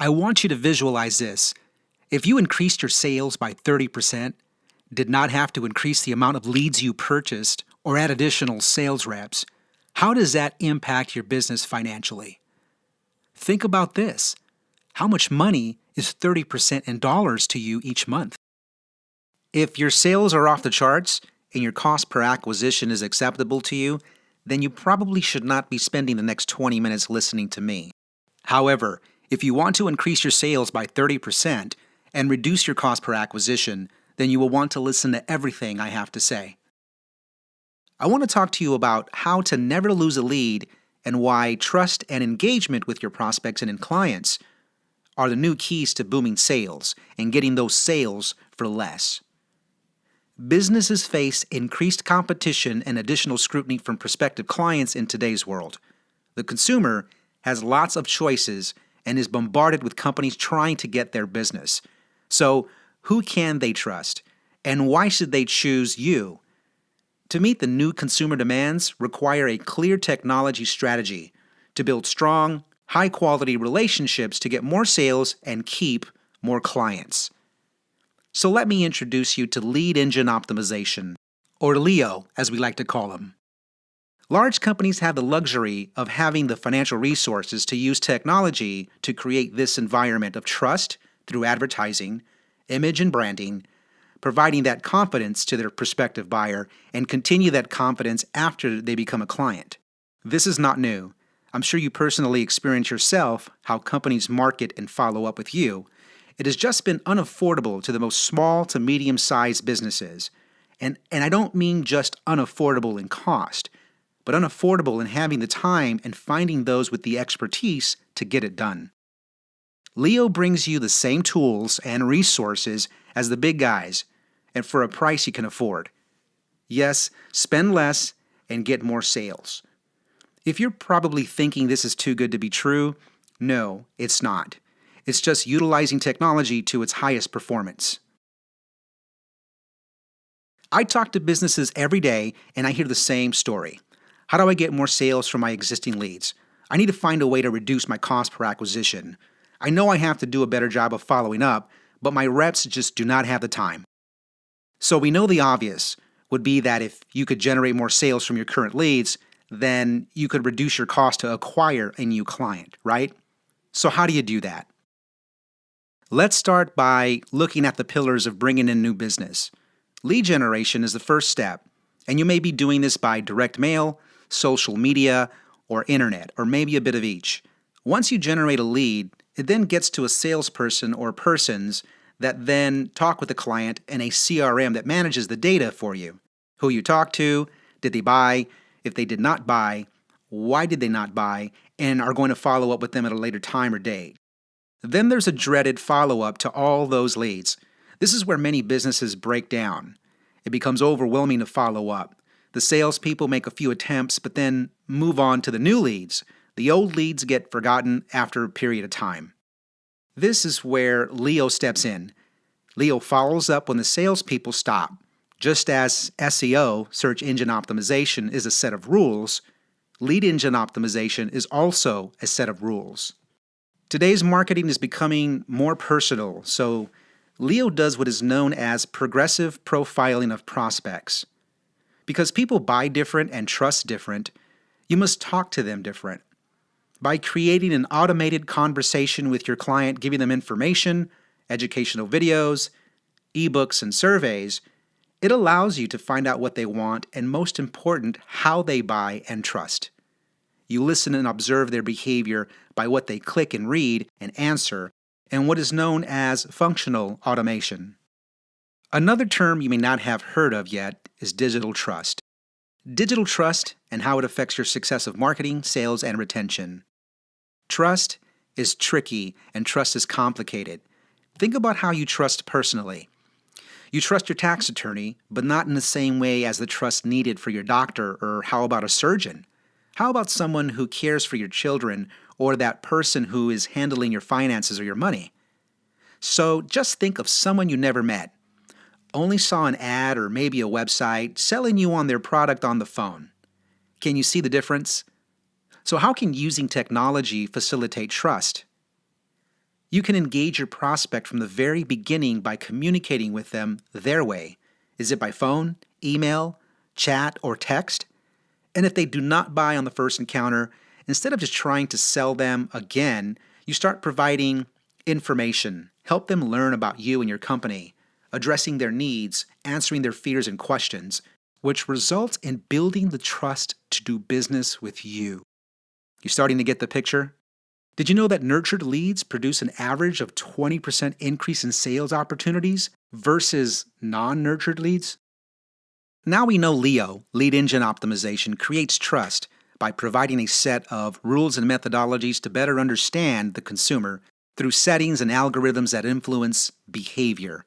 I want you to visualize this. If you increased your sales by 30%, did not have to increase the amount of leads you purchased or add additional sales reps, how does that impact your business financially? Think about this. How much money is 30% in dollars to you each month? If your sales are off the charts and your cost per acquisition is acceptable to you, then you probably should not be spending the next 20 minutes listening to me. However, if you want to increase your sales by 30% and reduce your cost per acquisition, then you will want to listen to everything I have to say. I want to talk to you about how to never lose a lead and why trust and engagement with your prospects and clients are the new keys to booming sales and getting those sales for less. Businesses face increased competition and additional scrutiny from prospective clients in today's world. The consumer has lots of choices and is bombarded with companies trying to get their business. So, who can they trust? And why should they choose you? To meet the new consumer demands require a clear technology strategy to build strong, high-quality relationships to get more sales and keep more clients. So let me introduce you to lead engine optimization, or LEO as we like to call them. Large companies have the luxury of having the financial resources to use technology to create this environment of trust through advertising, image and branding, providing that confidence to their prospective buyer and continue that confidence after they become a client. This is not new. I'm sure you personally experience yourself how companies market and follow up with you. It has just been unaffordable to the most small to medium-sized businesses. And I don't mean just unaffordable in cost, but unaffordable in having the time and finding those with the expertise to get it done. LEO brings you the same tools and resources as the big guys, and for a price you can afford. Yes, spend less and get more sales. If you're probably thinking this is too good to be true, no, it's not. It's just utilizing technology to its highest performance. I talk to businesses every day and I hear the same story. How do I get more sales from my existing leads? I need to find a way to reduce my cost per acquisition. I know I have to do a better job of following up, but my reps just do not have the time. So we know the obvious would be that if you could generate more sales from your current leads, then you could reduce your cost to acquire a new client, right? So how do you do that? Let's start by looking at the pillars of bringing in new business. Lead generation is the first step, and you may be doing this by direct mail, social media, or internet, or maybe a bit of each. Once you generate a lead, it then gets to a salesperson or persons that then talk with the client in a CRM that manages the data for you. Who you talked to, did they buy, if they did not buy, why did they not buy, and are going to follow up with them at a later time or date. Then there's a dreaded follow-up to all those leads. This is where many businesses break down. It becomes overwhelming to follow up. The salespeople make a few attempts, but then move on to the new leads. The old leads get forgotten after a period of time. This is where LEO steps in. LEO follows up when the salespeople stop. Just as SEO, search engine optimization, is a set of rules, lead engine optimization is also a set of rules. Today's marketing is becoming more personal, so LEO does what is known as progressive profiling of prospects. Because people buy different and trust different, you must talk to them different. By creating an automated conversation with your client, giving them information, educational videos, ebooks, and surveys, it allows you to find out what they want and, most important, how they buy and trust. You listen and observe their behavior by what they click and read and answer, and what is known as functional automation. Another term you may not have heard of yet is digital trust. Digital trust and how it affects your success of marketing, sales, and retention. Trust is tricky and trust is complicated. Think about how you trust personally. You trust your tax attorney, but not in the same way as the trust needed for your doctor, or how about a surgeon? How about someone who cares for your children, or that person who is handling your finances or your money? So just think of someone you never met, only saw an ad or maybe a website selling you on their product on the phone. Can you see the difference? So how can using technology facilitate trust? You can engage your prospect from the very beginning by communicating with them their way. Is it by phone, email, chat, or text? And if they do not buy on the first encounter, instead of just trying to sell them again, you start providing information. Help them learn about you and your company, addressing their needs, answering their fears and questions, which results in building the trust to do business with you. You starting to get the picture? Did you know that nurtured leads produce an average of 20% increase in sales opportunities versus non-nurtured leads? Now we know Leo, lead engine optimization, creates trust by providing a set of rules and methodologies to better understand the consumer through settings and algorithms that influence behavior.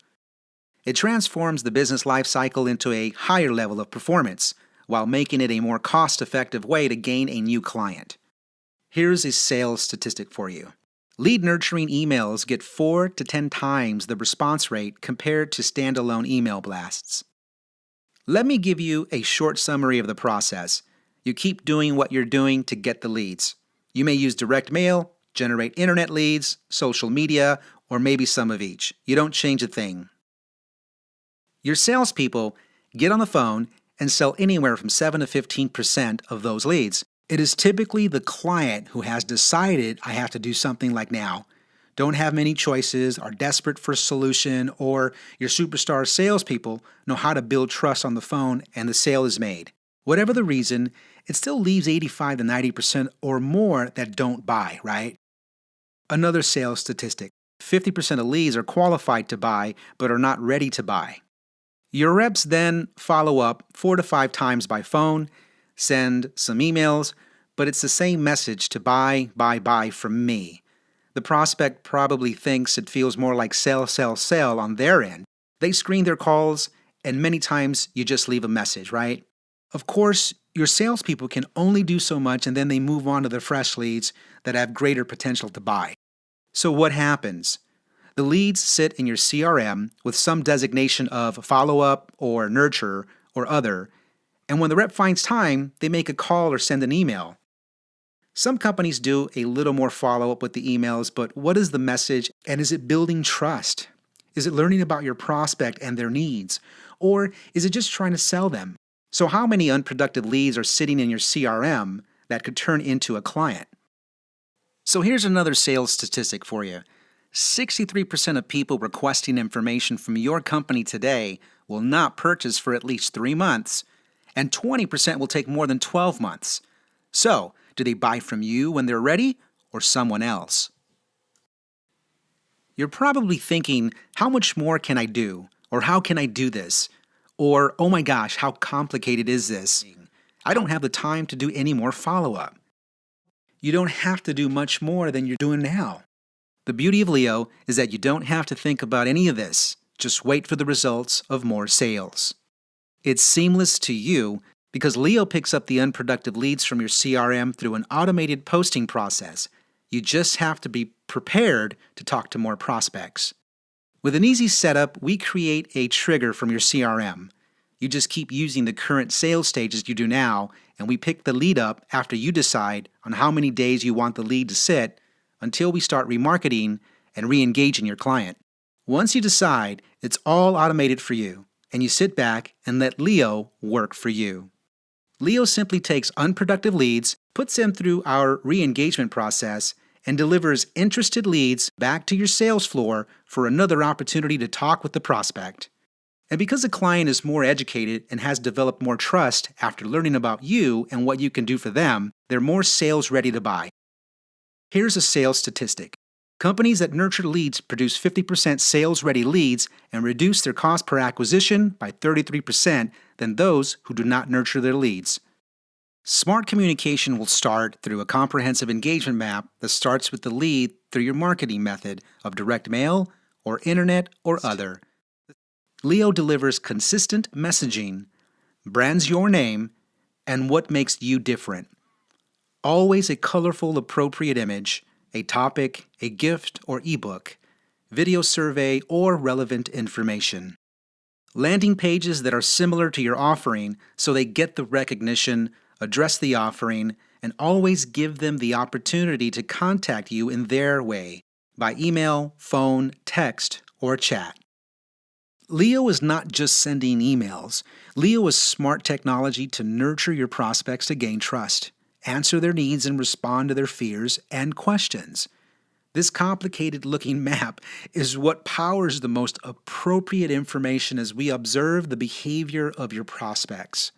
It transforms the business lifecycle into a higher level of performance while making it a more cost-effective way to gain a new client. Here's a sales statistic for you. Lead nurturing emails get 4 to 10 times the response rate compared to standalone email blasts. Let me give you a short summary of the process. You keep doing what you're doing to get the leads. You may use direct mail, generate internet leads, social media, or maybe some of each. You don't change a thing. Your salespeople get on the phone and sell anywhere from 7 to 15% of those leads. It is typically the client who has decided, I have to do something like now, don't have many choices, are desperate for a solution, or your superstar salespeople know how to build trust on the phone and the sale is made. Whatever the reason, it still leaves 85 to 90% or more that don't buy, right? Another sales statistic, 50% of leads are qualified to buy but are not ready to buy. Your reps then follow up 4 to 5 times by phone, send some emails, but it's the same message to buy from me. The prospect probably thinks it feels more like sell on their end. They screen their calls, and many times you just leave a message, right? Of course, your salespeople can only do so much and then they move on to the fresh leads that have greater potential to buy. So what happens? The leads sit in your CRM with some designation of follow-up or nurture or other, and when the rep finds time, they make a call or send an email. Some companies do a little more follow-up with the emails, but what is the message and is it building trust? Is it learning about your prospect and their needs? Or is it just trying to sell them? So how many unproductive leads are sitting in your CRM that could turn into a client? So here's another sales statistic for you. 63% of people requesting information from your company today will not purchase for at least 3 months, and 20% will take more than 12 months. So, do they buy from you when they're ready or someone else? You're probably thinking, how much more can I do? Or how can I do this? Or, oh my gosh, how complicated is this? I don't have the time to do any more follow-up. You don't have to do much more than you're doing now. The beauty of Leo is that you don't have to think about any of this. Just wait for the results of more sales. It's seamless to you because Leo picks up the unproductive leads from your CRM through an automated posting process. You just have to be prepared to talk to more prospects. With an easy setup, we create a trigger from your CRM. You just keep using the current sales stages you do now, and we pick the lead up after you decide on how many days you want the lead to sit until we start remarketing and re-engaging your client. Once you decide, it's all automated for you, and you sit back and let Leo work for you. Leo simply takes unproductive leads, puts them through our re-engagement process, and delivers interested leads back to your sales floor for another opportunity to talk with the prospect. And because the client is more educated and has developed more trust after learning about you and what you can do for them, they're more sales ready to buy. Here's a sales statistic. Companies that nurture leads produce 50% sales-ready leads and reduce their cost per acquisition by 33% than those who do not nurture their leads. Smart communication will start through a comprehensive engagement map that starts with the lead through your marketing method of direct mail or internet or other. Leo delivers consistent messaging, brands your name, and what makes you different. Always a colorful, appropriate image, a topic, a gift or ebook, video survey, or relevant information. Landing pages that are similar to your offering so they get the recognition, address the offering, and always give them the opportunity to contact you in their way. by email, phone, text, or chat. Leo is not just sending emails. Leo is smart technology to nurture your prospects to gain trust, answer their needs, and respond to their fears and questions. This complicated-looking map is what powers the most appropriate information as we observe the behavior of your prospects.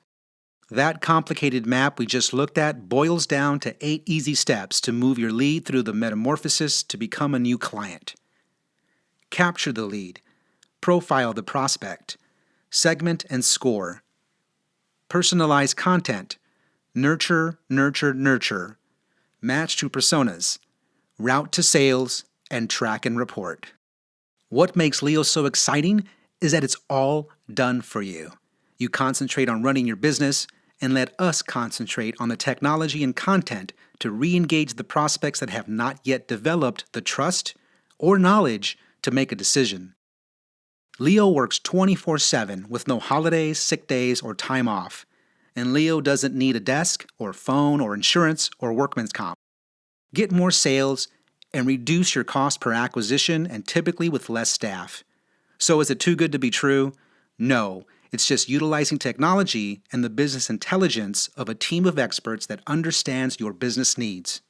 That complicated map we just looked at boils down to 8 easy steps to move your lead through the metamorphosis to become a new client. Capture the lead. Profile the prospect. Segment and score. Personalize content. Nurture, nurture, nurture. Match to personas. Route to sales, and track and report. What makes Leo so exciting is that it's all done for you. You concentrate on running your business and let us concentrate on the technology and content to re-engage the prospects that have not yet developed the trust or knowledge to make a decision. Leo works 24/7 with no holidays, sick days, or time off. And Leo doesn't need a desk or phone or insurance or workman's comp. Get more sales and reduce your cost per acquisition, and typically with less staff. So is it too good to be true? No, it's just utilizing technology and the business intelligence of a team of experts that understands your business needs.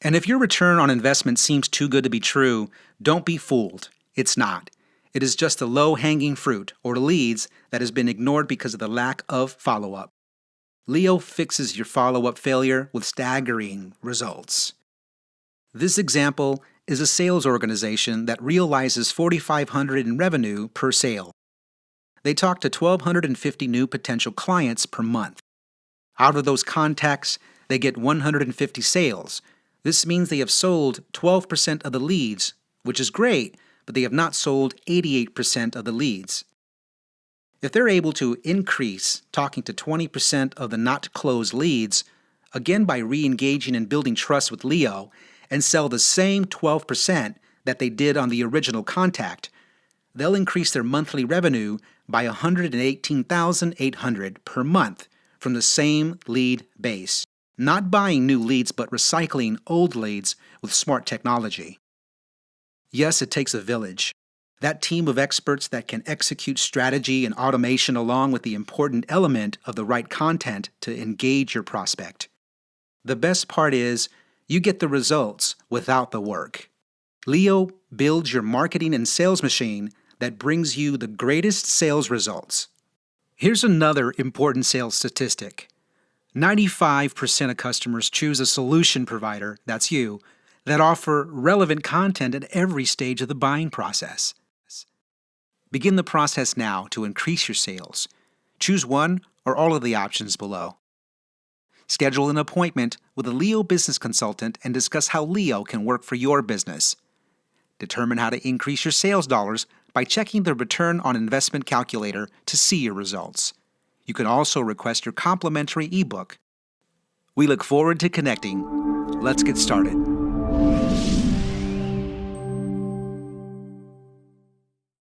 And if your return on investment seems too good to be true, don't be fooled. It's not. It is just the low-hanging fruit, or leads, that has been ignored because of the lack of follow-up. Leo fixes your follow-up failure with staggering results. This example is a sales organization that realizes $4,500 in revenue per sale. They talk to 1,250 new potential clients per month. Out of those contacts, they get 150 sales. This means they have sold 12% of the leads, which is great, but they have not sold 88% of the leads. If they're able to increase talking to 20% of the not-closed leads, again by re-engaging and building trust with Leo, and sell the same 12% that they did on the original contact, they'll increase their monthly revenue by $118,800 per month from the same lead base. Not buying new leads, but recycling old leads with smart technology. Yes, it takes a village. That team of experts that can execute strategy and automation along with the important element of the right content to engage your prospect. The best part is, you get the results without the work. Leo builds your marketing and sales machine that brings you the greatest sales results. Here's another important sales statistic. 95% of customers choose a solution provider, that's you, that offer relevant content at every stage of the buying process. Begin the process now to increase your sales. Choose one or all of the options below. Schedule an appointment with a Leo business consultant and discuss how Leo can work for your business. Determine how to increase your sales dollars by checking the return on investment calculator to see your results. You can also request your complimentary ebook. We look forward to connecting. Let's get started.